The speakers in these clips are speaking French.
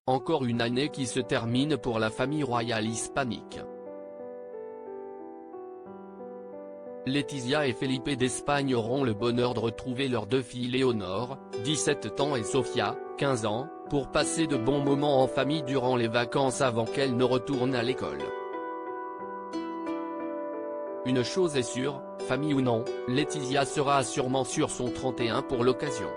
encore une année qui se termine pour la famille royale hispanique. Letizia et Felipe d'Espagne auront le bonheur de retrouver leurs deux filles Léonore, 17 ans et Sofia, 15 ans, pour passer de bons moments en famille durant les vacances avant qu'elles ne retournent à l'école. Une chose est sûre, famille ou non, Letizia sera sûrement sur son 31 pour l'occasion.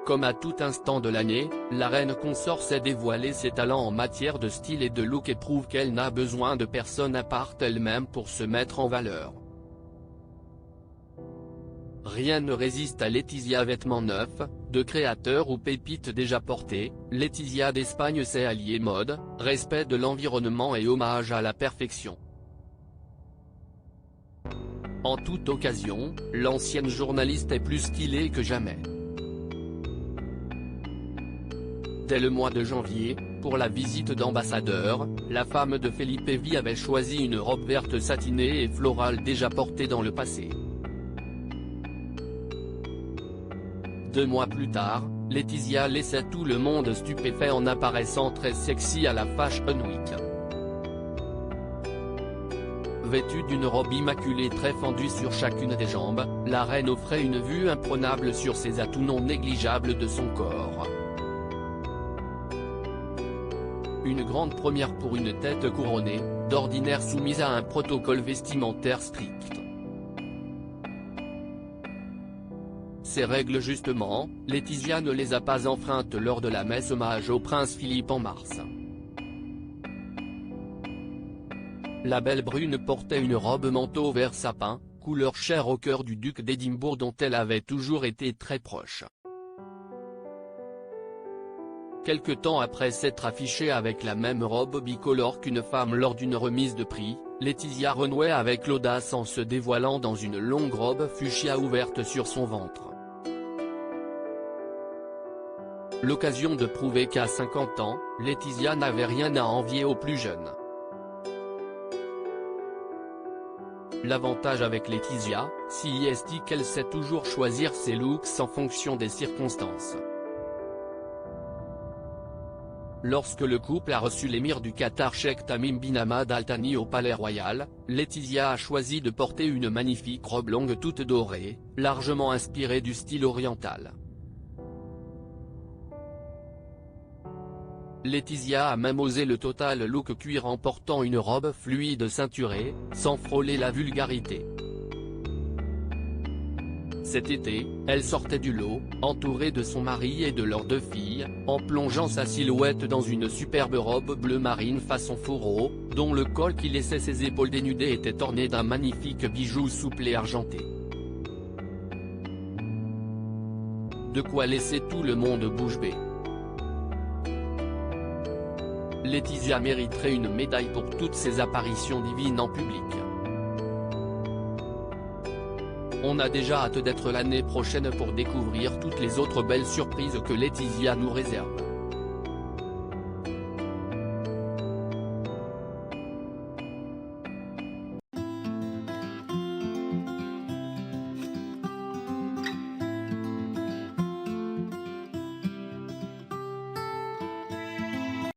Comme à tout instant de l'année, la reine consort sait dévoiler ses talents en matière de style et de look et prouve qu'elle n'a besoin de personne à part elle-même pour se mettre en valeur. Rien ne résiste à Letizia. Vêtements neufs, de créateurs ou pépites déjà portées, Letizia d'Espagne sait allier mode, respect de l'environnement et hommage à la perfection. En toute occasion, l'ancienne journaliste est plus stylée que jamais. Dès le mois de janvier, pour la visite d'ambassadeur, la femme de Felipe V avait choisi une robe verte satinée et florale déjà portée dans le passé. 2 mois plus tard, Letizia laissait tout le monde stupéfait en apparaissant très sexy à la Fashion Week. Vêtue d'une robe immaculée très fendue sur chacune des jambes, la reine offrait une vue imprenable sur ses atouts non négligeables de son corps. Une grande première pour une tête couronnée, d'ordinaire soumise à un protocole vestimentaire strict. Ces règles justement, Letizia ne les a pas enfreintes lors de la messe hommage au prince Philippe en mars. La belle brune portait une robe manteau vert sapin, couleur chère au cœur du duc d'Édimbourg dont elle avait toujours été très proche. Quelque temps après s'être affichée avec la même robe bicolore qu'une femme lors d'une remise de prix, Letizia renouait avec l'audace en se dévoilant dans une longue robe fuchsia ouverte sur son ventre. L'occasion de prouver qu'à 50 ans, Letizia n'avait rien à envier aux plus jeunes. L'avantage avec Letizia, c'est qu'elle sait toujours choisir ses looks en fonction des circonstances. Lorsque le couple a reçu l'émir du Qatar Cheikh Tamim bin Hamad Al Thani au Palais Royal, Letizia a choisi de porter une magnifique robe longue toute dorée, largement inspirée du style oriental. Letizia a même osé le total look cuir en portant une robe fluide ceinturée, sans frôler la vulgarité. Cet été, elle sortait du lot, entourée de son mari et de leurs 2 filles, en plongeant sa silhouette dans une superbe robe bleu marine façon fourreau, dont le col qui laissait ses épaules dénudées était orné d'un magnifique bijou souple et argenté. De quoi laisser tout le monde bouche bée. Letizia mériterait une médaille pour toutes ses apparitions divines en public. On a déjà hâte d'être l'année prochaine pour découvrir toutes les autres belles surprises que Letizia nous réserve.